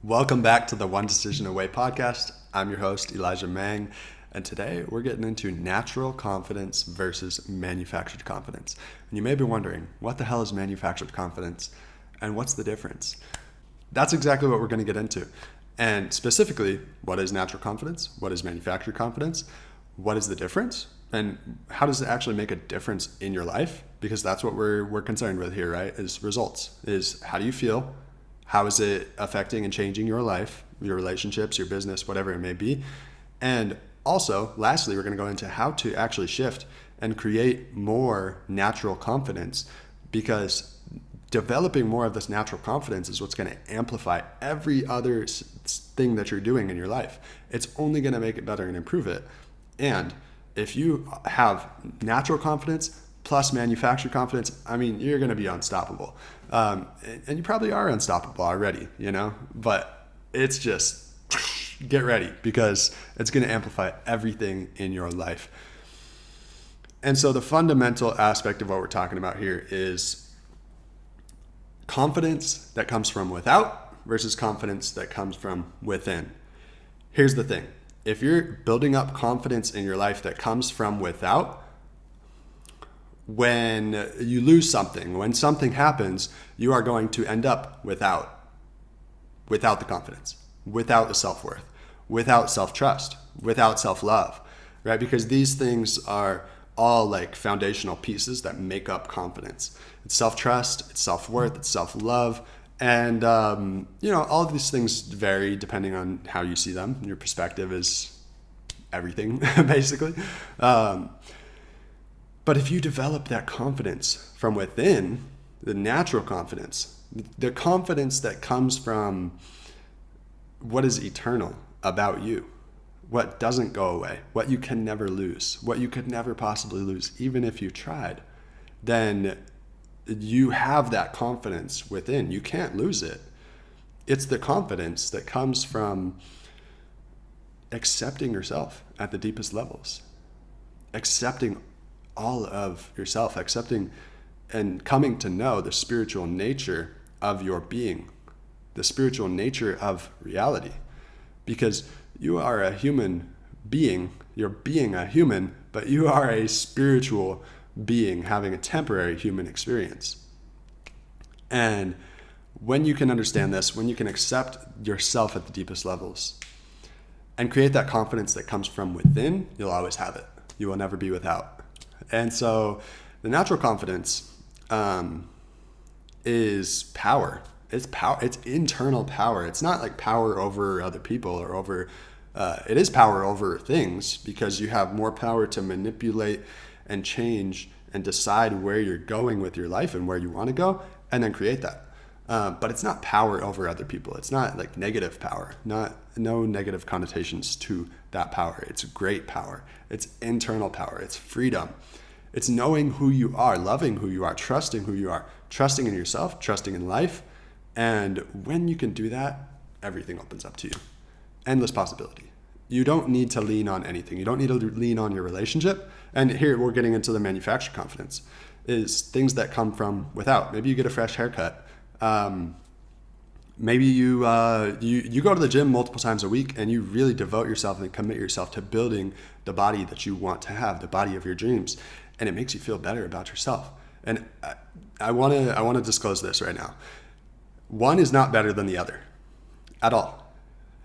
Welcome back to the One Decision Away podcast. I'm your host, Elijah Mang, and today we're getting into natural confidence versus manufactured confidence. And you may be wondering, what the hell is manufactured confidence and what's the difference? That's exactly what we're going to get into. And specifically, what is natural confidence? What is manufactured confidence? What is the difference? And how does it actually make a difference in your life? Because that's what we're concerned with here, right? Is results. Is how do you feel? How is it affecting and changing your life, your relationships, your business, whatever it may be? And also, lastly, we're going to go into how to actually shift and create more natural confidence, because developing more of this natural confidence is what's going to amplify every other thing that you're doing in your life. It's only going to make it better and improve it. And if you have natural confidence plus manufactured confidence, I mean, you're going to be unstoppable. And you probably are unstoppable already, but it's just get ready, because it's going to amplify everything in your life. And so the fundamental aspect of what we're talking about here is confidence that comes from without versus confidence that comes from within. Here's the thing. If you're building up confidence in your life that comes from without, when you lose something, when something happens, you are going to end up without the confidence, without the self-worth, without self-trust, without self-love, right? Because these things are all like foundational pieces that make up confidence. It's self-trust, it's self-worth, it's self-love. And, all of these things vary depending on how you see them. Your perspective is everything, basically. But if you develop that confidence from within, the natural confidence, the confidence that comes from what is eternal about you, what doesn't go away, what you can never lose, what you could never possibly lose, even if you tried, then you have that confidence within. You can't lose it. It's the confidence that comes from accepting yourself at the deepest levels, accepting all of yourself, accepting and coming to know the spiritual nature of your being, the spiritual nature of reality. Because you are a human being, you're being a human, but you are a spiritual being having a temporary human experience. And when you can understand this, when you can accept yourself at the deepest levels and create that confidence that comes from within, you'll always have it. You will never be without. And so the natural confidence is power. It's power. It's internal power. It's not like power over other people or over, it is power over things, because you have more power to manipulate and change and decide where you're going with your life and where you want to go, and then create that. But it's not power over other people. It's not like negative power, no negative connotations to that power. It's great power. It's internal power. It's freedom. It's knowing who you are, loving who you are, trusting who you are, trusting in yourself, trusting in life. And when you can do that, everything opens up to you. Endless possibility. You don't need to lean on anything. You don't need to lean on your relationship. And here we're getting into the manufactured confidence, is things that come from without. Maybe you get a fresh haircut. Maybe you go to the gym multiple times a week, and you really devote yourself and commit yourself to building the body that you want to have, the body of your dreams, and it makes you feel better about yourself. And I want to disclose this right now. One is not better than the other at all.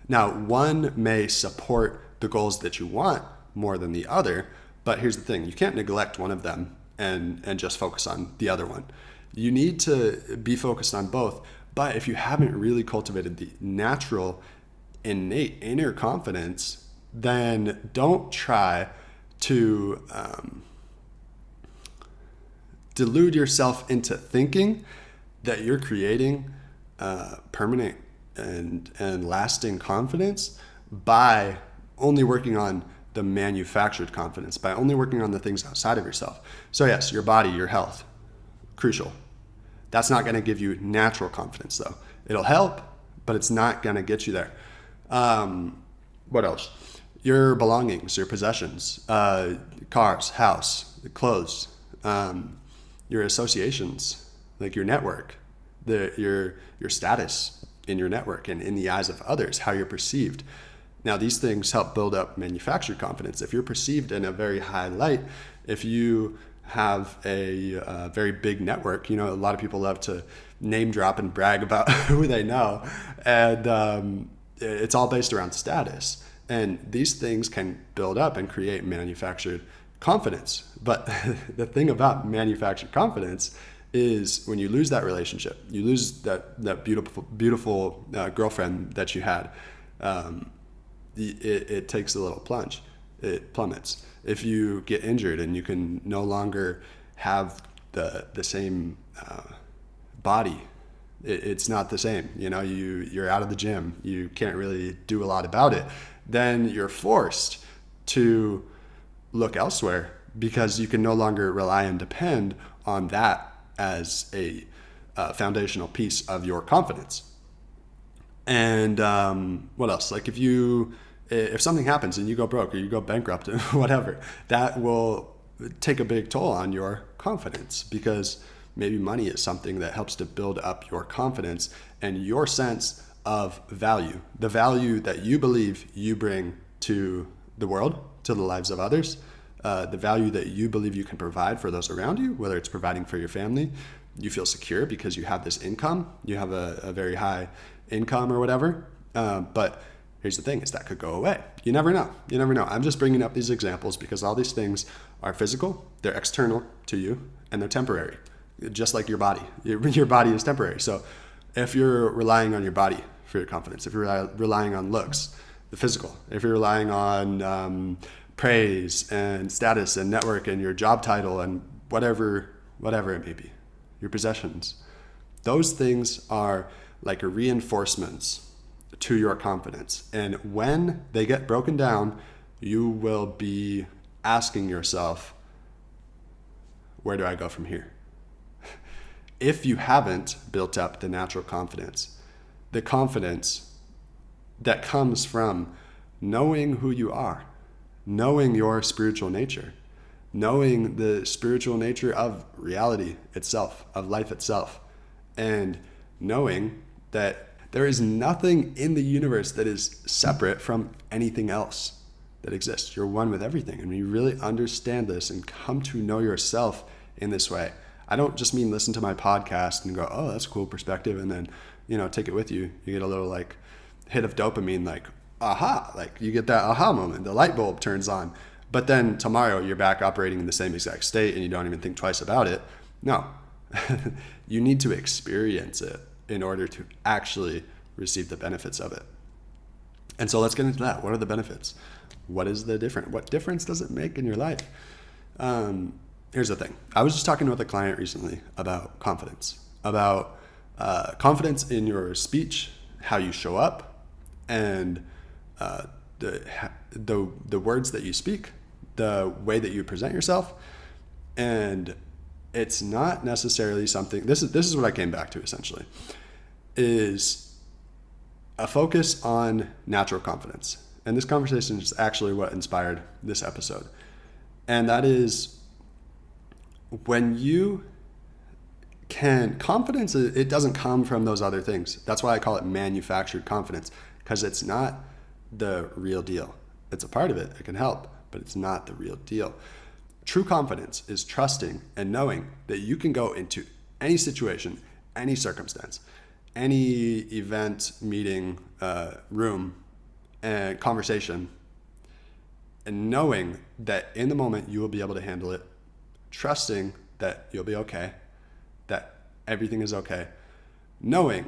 Now, one may support the goals that you want more than the other, but here's the thing. You can't neglect one of them and just focus on the other one. You need to be focused on both. But if you haven't really cultivated the natural, innate inner confidence, then don't try to delude yourself into thinking that you're creating permanent and lasting confidence by only working on the manufactured confidence, by only working on the things outside of yourself. So yes, your body, your health, crucial. That's not going to give you natural confidence, though. It'll help, but it's not going to get you there. What else? Your belongings, your possessions, cars, house, clothes, your associations, like your network, your status, in your network and in the eyes of others, how you're perceived. Now, these things help build up manufactured confidence. If you're perceived in a very high light, if you have a very big network, a lot of people love to name drop and brag about who they know, and it's all based around status. And these things can build up and create manufactured confidence. But the thing about manufactured confidence is when you lose that relationship, you lose that beautiful girlfriend that you had, it takes a little plunge. It plummets. If you get injured and you can no longer have the same body, it's not the same. You're out of the gym. You can't really do a lot about it. Then you're forced to look elsewhere because you can no longer rely and depend on that as a foundational piece of your confidence. And what else? Like if something happens and you go broke or you go bankrupt or whatever, that will take a big toll on your confidence, because maybe money is something that helps to build up your confidence and your sense of value, the value that you believe you bring to the world, to the lives of others, the value that you believe you can provide for those around you, whether it's providing for your family. You feel secure because you have this income, you have a very high income or whatever. But here's the thing, is that could go away. You never know. I'm just bringing up these examples because all these things are physical, they're external to you, and they're temporary, just like your body. Your body is temporary. So if you're relying on your body for your confidence, if you're relying on looks, the physical, if you're relying on praise and status and network and your job title and whatever it may be, your possessions, those things are like reinforcements to your confidence. And when they get broken down, you will be asking yourself, where do I go from here? If you haven't built up the natural confidence, the confidence that comes from knowing who you are, knowing your spiritual nature, knowing the spiritual nature of reality itself, of life itself, and knowing that there is nothing in the universe that is separate from anything else that exists. You're one with everything. And when you really understand this and come to know yourself in this way, I don't just mean listen to my podcast and go, oh, that's a cool perspective, and then, take it with you. You get a little hit of dopamine, aha, you get that aha moment, the light bulb turns on. But then tomorrow you're back operating in the same exact state and you don't even think twice about it. No, you need to experience it in order to actually receive the benefits of it. And so let's get into that. What are the benefits? What is the difference? What difference does it make in your life? Here's the thing. I was just talking with a client recently about confidence in your speech, how you show up, and the words that you speak, the way that you present yourself. And it's not necessarily something, this is what I came back to essentially, is a focus on natural confidence. And this conversation is actually what inspired this episode. And that is, when you can, confidence, it doesn't come from those other things. That's why I call it manufactured confidence, because it's not the real deal. It's a part of it. It can help, but it's not the real deal. True confidence is trusting and knowing that you can go into any situation, any circumstance, any event, meeting, room, and conversation, and knowing that in the moment you will be able to handle it, trusting that you'll be okay, that everything is okay, knowing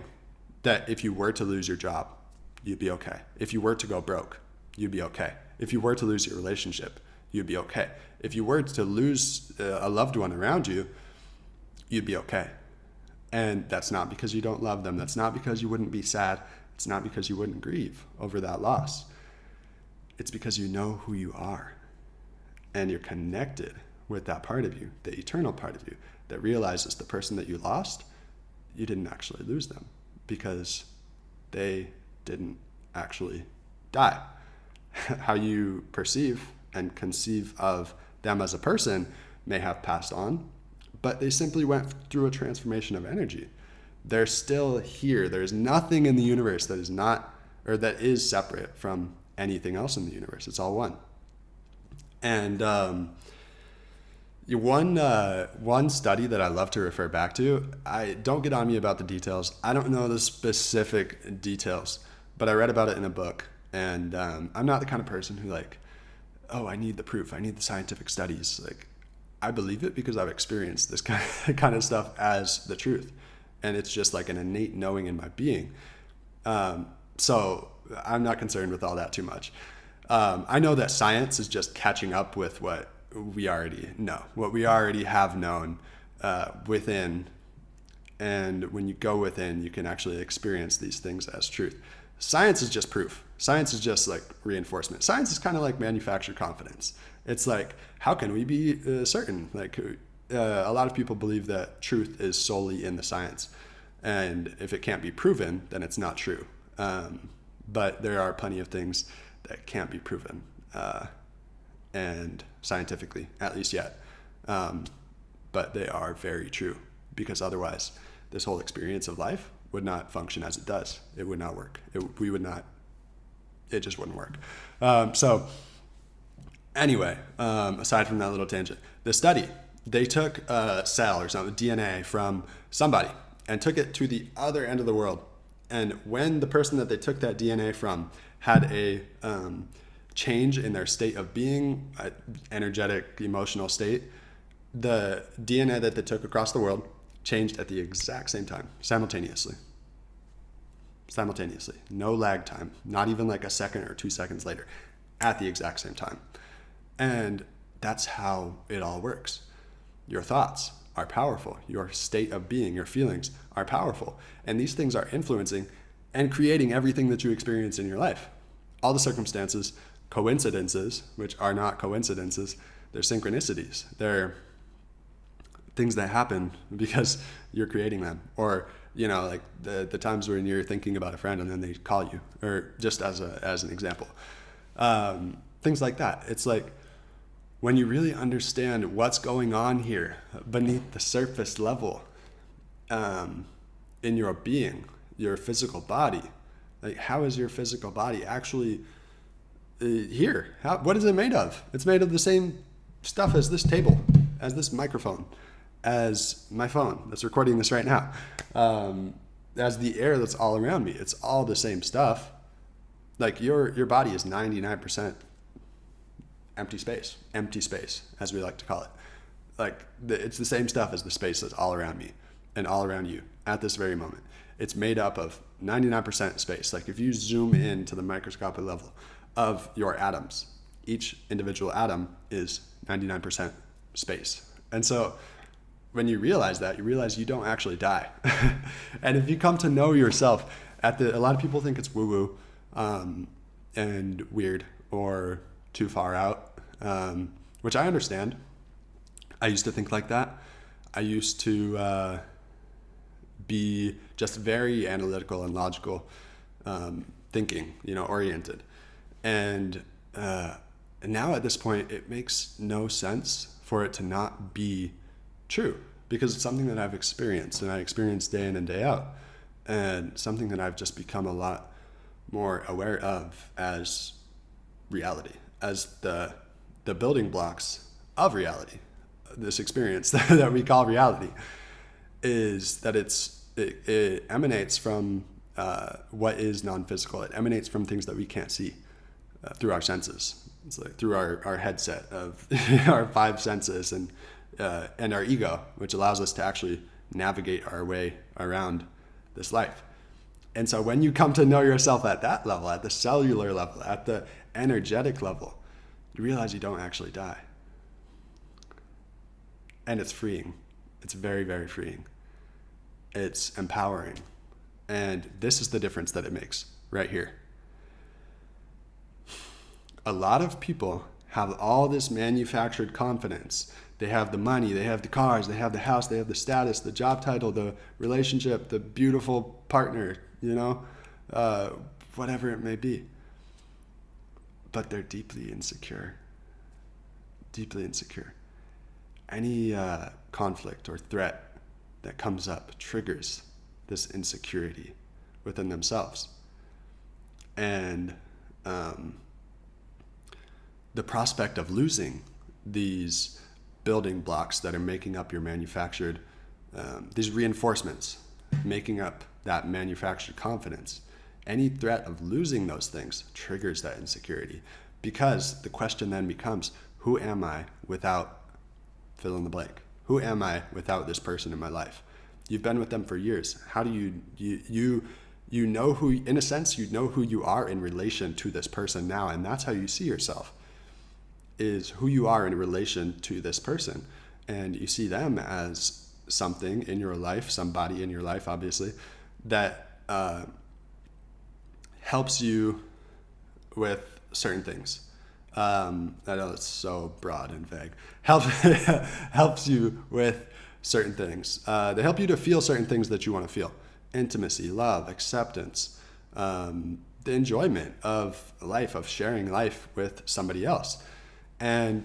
that if you were to lose your job, you'd be okay. If you were to go broke, you'd be okay. If you were to lose your relationship, you'd be okay. If you were to lose a loved one around you, you'd be okay. And that's not because you don't love them. That's not because you wouldn't be sad. It's not because you wouldn't grieve over that loss. It's because you know who you are and you're connected with that part of you, the eternal part of you that realizes the person that you lost, you didn't actually lose them because they didn't actually die. How you perceive and conceive of them as a person may have passed on, but they simply went through a transformation of energy. They're still here. There's nothing in the universe that is not, or that is separate from anything else in the universe. It's all one. And one study that I love to refer back to, I don't get on me about the details. I don't know the specific details, but I read about it in a book. And I'm not the kind of person who like, oh, I need the proof. I need the scientific studies. Like, I believe it because I've experienced this kind of stuff as the truth. And it's just like an innate knowing in my being. So I'm not concerned with all that too much. I know that science is just catching up with what we already know, what we already have known within. And when you go within, you can actually experience these things as truth. Science is just proof. Science is just like reinforcement. Science is kind of like manufactured confidence. It's like, how can we be certain? Like, a lot of people believe that truth is solely in the science. And if it can't be proven, then it's not true. But there are plenty of things that can't be proven, and scientifically, at least yet. But they are very true, because otherwise this whole experience of life would not function as it does. It would not work. It just wouldn't work. So anyway, aside from that little tangent, the study, they took a cell or something, DNA from somebody and took it to the other end of the world. And when the person that they took that DNA from had a change in their state of being, energetic, emotional state, the DNA that they took across the world changed at the exact same time, simultaneously. No lag time, not even like a second or 2 seconds later, at the exact same time. And that's how it all works. Your thoughts are powerful. Your state of being, your feelings are powerful. And these things are influencing and creating everything that you experience in your life. All the circumstances, coincidences, which are not coincidences, they're synchronicities. They're things that happen because you're creating them. Or, like the times when you're thinking about a friend and then they call you, or just as an example. Things like that. It's like, when you really understand what's going on here beneath the surface level, in your being, your physical body, like, how is your physical body actually here? What is it made of? It's made of the same stuff as this table, as this microphone, as my phone that's recording this right now, as the air that's all around me. It's all the same stuff. Like, your body is 99% empty space, as we like to call it. Like, it's the same stuff as the space that's all around me and all around you at this very moment. It's made up of 99% space. Like, if you zoom in to the microscopic level of your atoms, each individual atom is 99% space. And so when you realize that, you realize you don't actually die. And if you come to know yourself a lot of people think it's woo-woo and weird or too far out, which I understand. I used to think like that. I used to be just very analytical and logical thinking, oriented. And now at this point, it makes no sense for it to not be true, because it's something that I've experienced, and I experience day in and day out, and something that I've just become a lot more aware of as reality, as the building blocks of reality. This experience that we call reality is that it emanates from what is non-physical. It emanates from things that we can't see through our senses. It's like through our headset of our five senses and our ego, which allows us to actually navigate our way around this life. And so when you come to know yourself at that level, at the cellular level, at the energetic level, you realize you don't actually die. And it's freeing. It's very, very freeing. It's empowering. And this is the difference that it makes right here. A lot of people have all this manufactured confidence. They have the money, they have the cars, they have the house, they have the status, the job title, the relationship, the beautiful partner, whatever it may be. But they're deeply insecure. Deeply insecure. Any conflict or threat that comes up triggers this insecurity within themselves. And the prospect of losing these building blocks that are making up your manufactured, these reinforcements, making up that manufactured confidence, any threat of losing those things triggers that insecurity, because the question then becomes, who am I without fill in the blank? Who am I without this person in my life? You've been with them for years. How do you know who, in a sense, you know who you are in relation to this person now, and that's how you see yourself, is who you are in relation to this person. And you see them as something in your life, somebody in your life, obviously, that helps you with certain things. I know it's so broad and vague. Helps you with certain things. They help you to feel certain things that you want to feel. Intimacy, love, acceptance, the enjoyment of life, of sharing life with somebody else. And,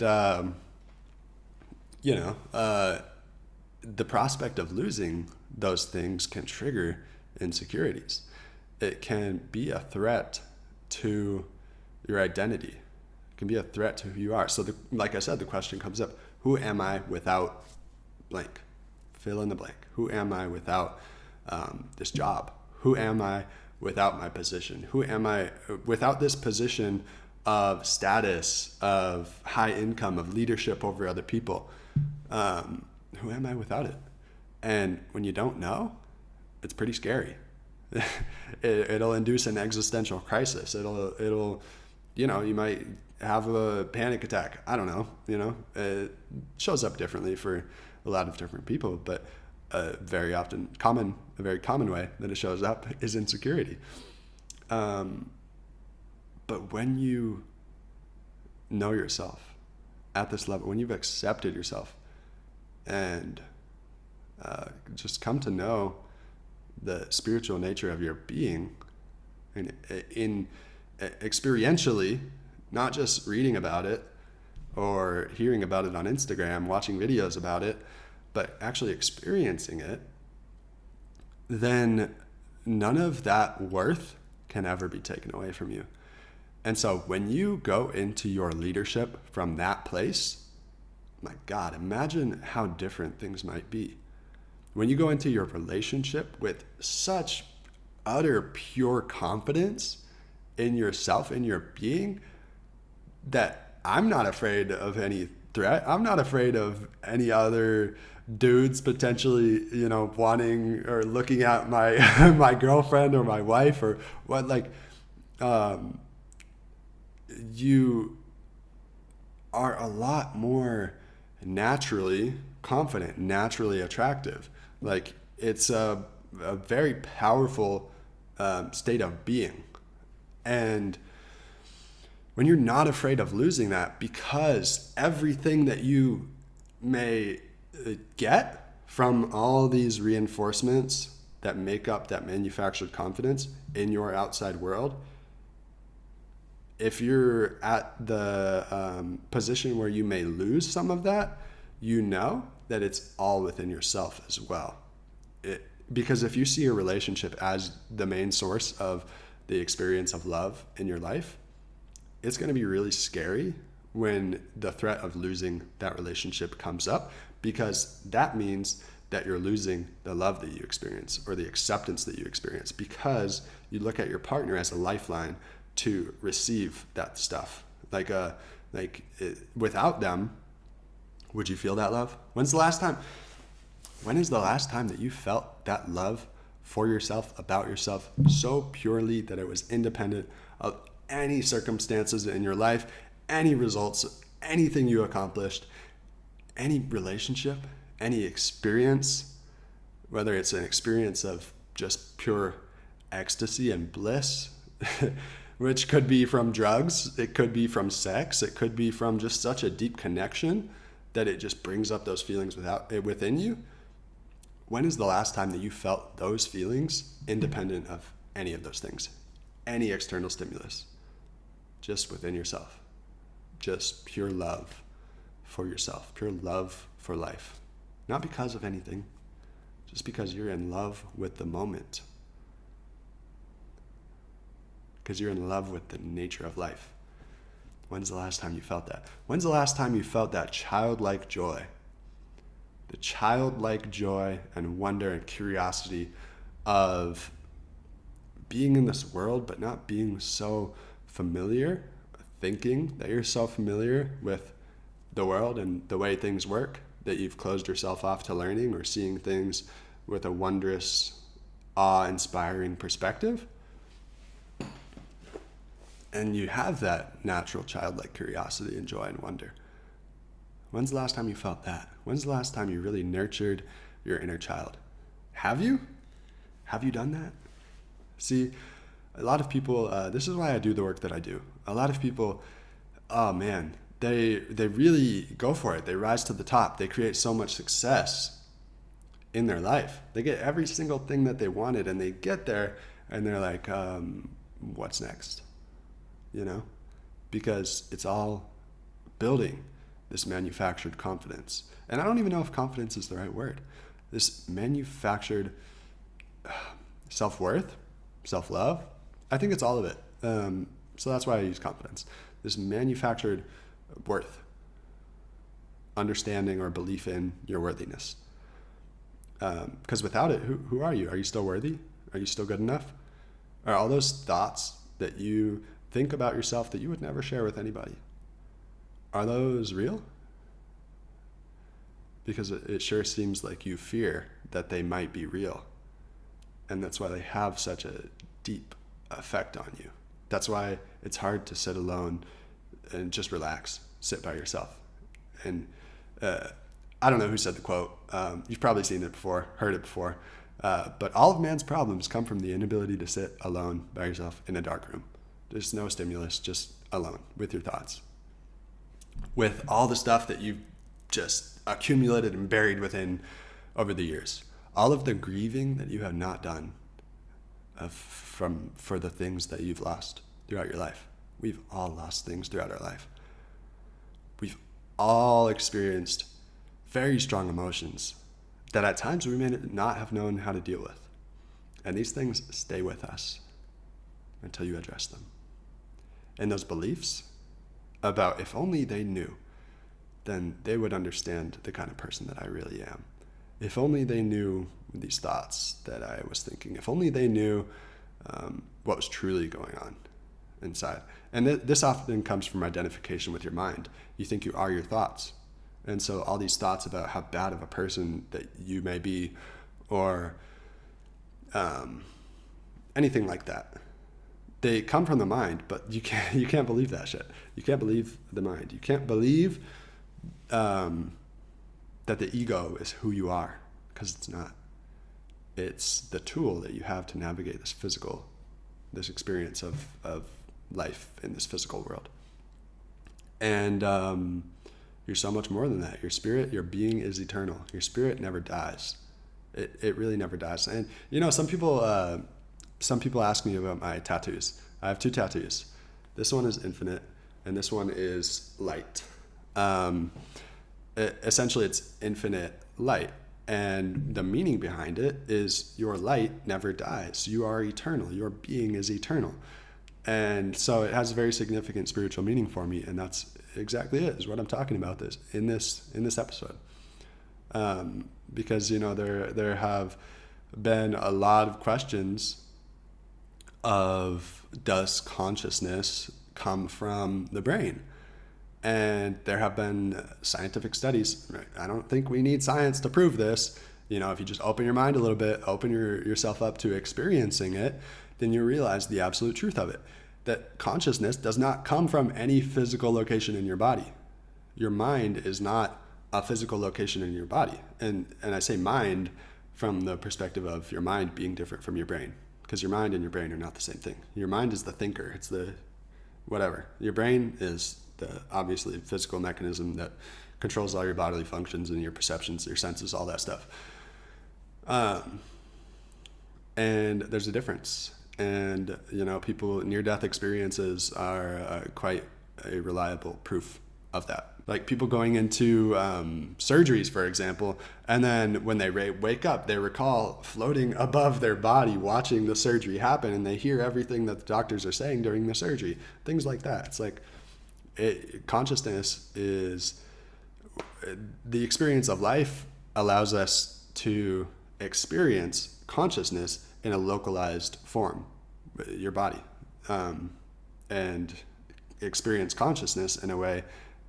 the prospect of losing those things can trigger insecurities. It can be a threat to your identity. It can be a threat to who you are. So, like I said, the question comes up, who am I without blank? Fill in the blank. Who am I without this job? Who am I without my position? Who am I without this position of status, of high income, of leadership over other people? Who am I without it? And when you don't know, it's pretty scary. It'll induce an existential crisis. It'll, you might have a panic attack. I don't know, it shows up differently for a lot of different people, but a very common way that it shows up is insecurity. But when you know yourself at this level, when you've accepted yourself and just come to know the spiritual nature of your being, and in experientially, not just reading about it or hearing about it on Instagram, watching videos about it, but actually experiencing it, then none of that worth can ever be taken away from you. And so when you go into your leadership from that place, my God, imagine how different things might be. When you go into your relationship with such utter pure confidence in yourself, in your being, that I'm not afraid of any threat. I'm not afraid of any other dudes potentially, wanting or looking at my my girlfriend or my wife or what. You are a lot more naturally confident, naturally attractive. Like, it's a very powerful state of being. And when you're not afraid of losing that, because everything that you may get from all these reinforcements that make up that manufactured confidence in your outside world, if you're at the position where you may lose some of that, you know that it's all within yourself as well. Because if you see a relationship as the main source of the experience of love in your life, it's going to be really scary when the threat of losing that relationship comes up, because that means that you're losing the love that you experience or the acceptance that you experience, because you look at your partner as a lifeline to receive that stuff. Without them, would you feel that love? When is the last time that you felt that love for yourself, about yourself, so purely that it was independent of any circumstances in your life, any results, anything you accomplished, any relationship, any experience, whether it's an experience of just pure ecstasy and bliss, which could be from drugs, it could be from sex, it could be from just such a deep connection that it just brings up those feelings within you. When is the last time that you felt those feelings independent of any of those things, any external stimulus, just within yourself? Just pure love for yourself, pure love for life. Not because of anything, just because you're in love with the moment. Because you're in love with the nature of life. When's the last time you felt that? When's the last time you felt that childlike joy? The childlike joy and wonder and curiosity of being in this world, but not being so familiar, thinking that you're so familiar with the world and the way things work that you've closed yourself off to learning or seeing things with a wondrous, awe-inspiring perspective. And you have that natural childlike curiosity and joy and wonder. When's the last time you felt that? When's the last time you really nurtured your inner child? Have you? Have you done that? See, a lot of people, this is why I do the work that I do. A lot of people, oh man, they really go for it. They rise to the top. They create so much success in their life. They get every single thing that they wanted, and they get there and they're like, what's next? You know, because it's all building this manufactured confidence. And I don't even know if confidence is the right word. This manufactured self-worth, self-love, I think it's all of it. So that's why I use confidence. This manufactured worth, understanding or belief in your worthiness. Because without it, who are you? Are you still worthy? Are you still good enough? Are all those thoughts that you think about yourself that you would never share with anybody, are those real? Because it sure seems like you fear that they might be real. And that's why they have such a deep effect on you. That's why it's hard to sit alone and just relax, sit by yourself. And I don't know who said the quote. You've probably seen it before, heard it before. But all of man's problems come from the inability to sit alone by yourself in a dark room. There's no stimulus, just alone with your thoughts. With all the stuff that you've just accumulated and buried within over the years. All of the grieving that you have not done for the things that you've lost throughout your life. We've all lost things throughout our life. We've all experienced very strong emotions that at times we may not have known how to deal with. And these things stay with us until you address them. And those beliefs about if only they knew, then they would understand the kind of person that I really am. If only they knew these thoughts that I was thinking. If only they knew what was truly going on inside. And this often comes from identification with your mind. You think you are your thoughts. And so all these thoughts about how bad of a person that you may be, or anything like that, they come from the mind, but you can't believe that shit. You can't believe the mind. You can't believe that the ego is who you are, because it's not. It's the tool that you have to navigate this experience of life in this physical world. And you're so much more than that. Your spirit, your being is eternal. Your spirit never dies. It really never dies. And you know, some people ask me about my tattoos. I have 2 tattoos. This one is infinite, and this one is light. Essentially, it's infinite light. And the meaning behind it is your light never dies. You are eternal. Your being is eternal. And so it has a very significant spiritual meaning for me. And that's exactly it, is what I'm talking about in this episode. Because, you know, there have been a lot of questions of, does consciousness come from the brain? And there have been scientific studies. Right? I don't think we need science to prove this. You know, if you just open your mind a little bit, open yourself up to experiencing it, then you realize the absolute truth of it. That consciousness does not come from any physical location in your body. Your mind is not a physical location in your body. And I say mind from the perspective of your mind being different from your brain. Because your mind and your brain are not the same thing. Your mind is the thinker. It's the whatever. Your brain is the obviously physical mechanism that controls all your bodily functions and your perceptions, your senses, all that stuff. And there's a difference. And, you know, near-death experiences are quite a reliable proof of that. Like people going into surgeries, for example, and then when they wake up, they recall floating above their body, watching the surgery happen, and they hear everything that the doctors are saying during the surgery. Things like that. It's like consciousness is the experience of life allows us to experience consciousness in a localized form, your body, and experience consciousness in a way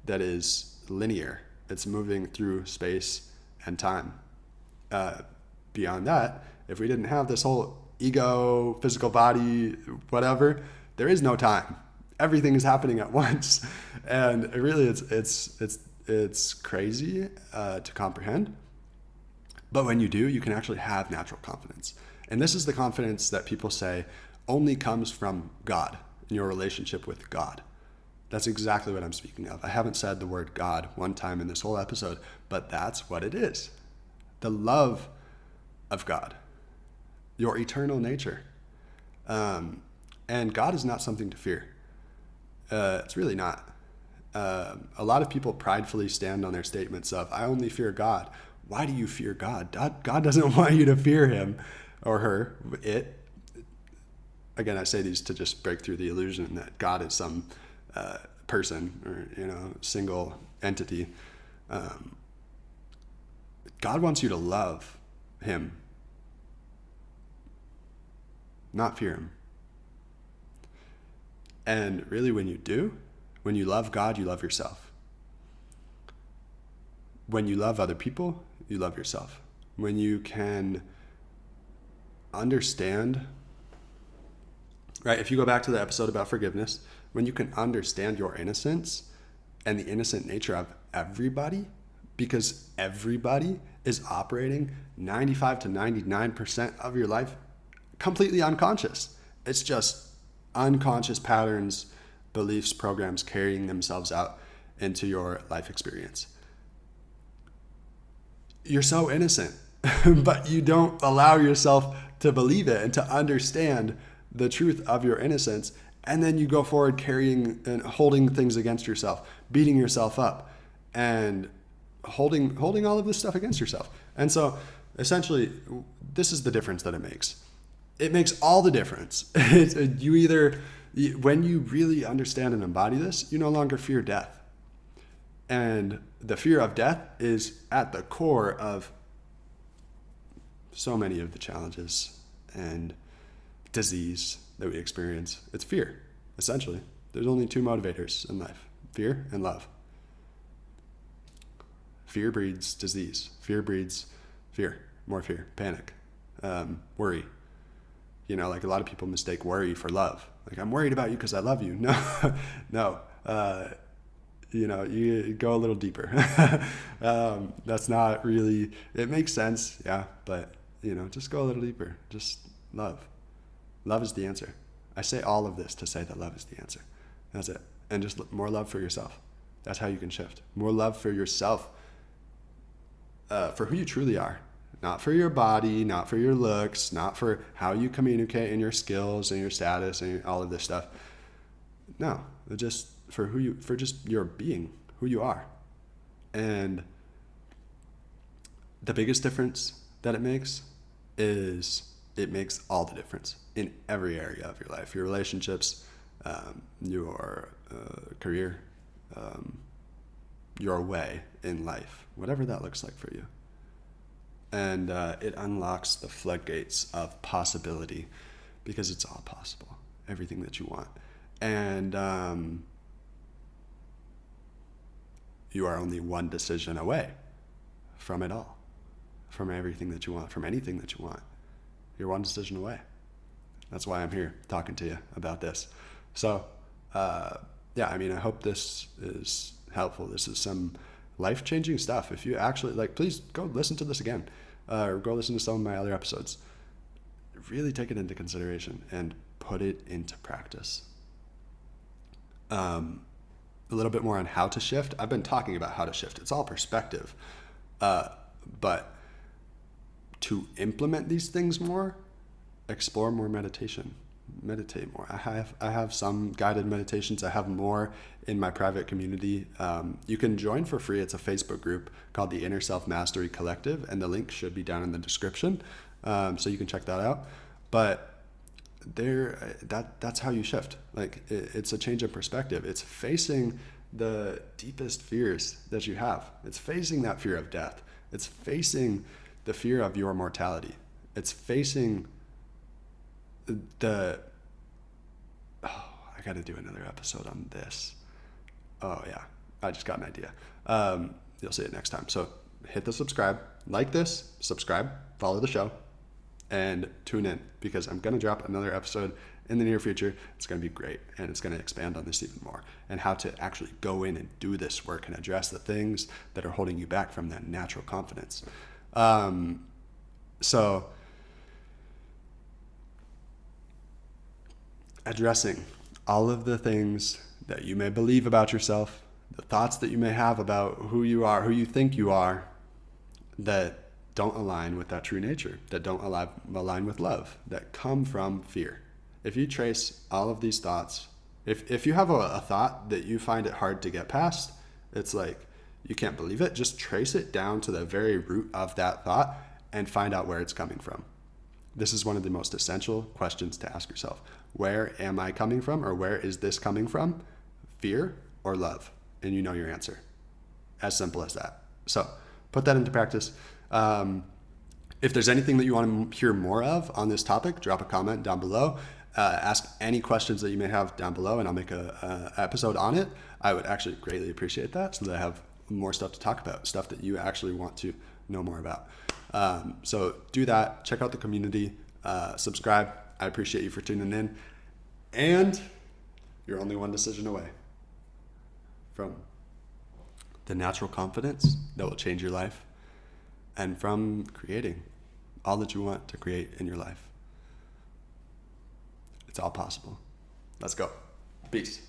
that is linear. It's moving through space and time. Beyond that, if we didn't have this whole ego, physical body, whatever, there is no time. Everything is happening at once, and it really it's crazy to comprehend. But when you do, you can actually have natural confidence, and this is the confidence that people say only comes from God, in your relationship with God. That's exactly what I'm speaking of. I haven't said the word God one time in this whole episode, but that's what it is. The love of God, your eternal nature. And God is not something to fear. It's really not. A lot of people pridefully stand on their statements of, I only fear God. Why do you fear God? God doesn't want you to fear him or her. Again, I say these to just break through the illusion that God is some person or single entity. God wants you to love him, not fear him. And really, when you love God, you love yourself. When you love other people, you love yourself. When you can understand, right? If you go back to the episode about forgiveness, when you can understand your innocence and the innocent nature of everybody, because everybody is operating 95 to 99% of your life completely unconscious. It's just unconscious patterns, beliefs, programs carrying themselves out into your life experience. You're so innocent, but you don't allow yourself to believe it and to understand the truth of your innocence. And then you go forward carrying and holding things against yourself, beating yourself up, and holding all of this stuff against yourself. And so essentially, this is the difference that it makes. It makes all the difference. When you really understand and embody this, you no longer fear death. And the fear of death is at the core of so many of the challenges and disease that we experience. It's fear, essentially. There's only two motivators in life: fear and love. Fear breeds disease. Fear breeds fear, more fear, panic, worry. Like a lot of people mistake worry for love. Like, I'm worried about you because I love you. No. You go a little deeper. That's not really, it makes sense, yeah, but, just go a little deeper. Just love. Love is the answer. I say all of this to say that love is the answer. That's it. And just more love for yourself. That's how you can shift. More love for yourself, for who you truly are. Not for your body, not for your looks, not for how you communicate and your skills and your status and all of this stuff. No, just for just your being, who you are. And the biggest difference that it makes is it makes all the difference in every area of your life: your relationships, your career, your way in life, whatever that looks like for you. And it unlocks the floodgates of possibility, because it's all possible, everything that you want. And you are only one decision away from it all, from everything that you want, from anything that you want. You're one decision away. That's why I'm here talking to you about this. So, I hope this is helpful. This is some life-changing stuff. If you actually, please go listen to this again, or go listen to some of my other episodes. Really take it into consideration and put it into practice. A little bit more on how to shift. I've been talking about how to shift. It's all perspective. But to implement these things more, explore more meditation. meditate more. I have some guided meditations. I have more in my private community. You can join for free. It's a Facebook group called the Inner Self Mastery Collective, and the link should be down in the description, so you can check that out. But that's how you shift. Like it's a change in perspective. It's facing the deepest fears that you have. It's facing that fear of death. It's facing the fear of your mortality. It's facing I got to do another episode on this. Oh yeah, I just got an idea. You'll see it next time. So hit the subscribe, like this, subscribe, follow the show, and tune in, because I'm going to drop another episode in the near future. It's going to be great, and it's going to expand on this even more, and how to actually go in and do this work and address the things that are holding you back from that natural confidence. So addressing all of the things that you may believe about yourself, the thoughts that you may have about who you are, who you think you are, that don't align with that true nature, that don't align with love, that come from fear. If you trace all of these thoughts, if you have a thought that you find it hard to get past, it's like you can't believe it, just trace it down to the very root of that thought and find out where it's coming from. This is one of the most essential questions to ask yourself. Where am I coming from, or where is this coming from? Fear or love? And you know your answer. As simple as that. So put that into practice. If there's anything that you want to hear more of on this topic, drop a comment down below. Ask any questions that you may have down below, and I'll make a episode on it. I would actually greatly appreciate that, so that I have more stuff to talk about, stuff that you actually want to know more about. So do that. Check out the community. Subscribe. I appreciate you for tuning in. And you're only one decision away from the natural confidence that will change your life, and from creating all that you want to create in your life. It's all possible. Let's go. Peace.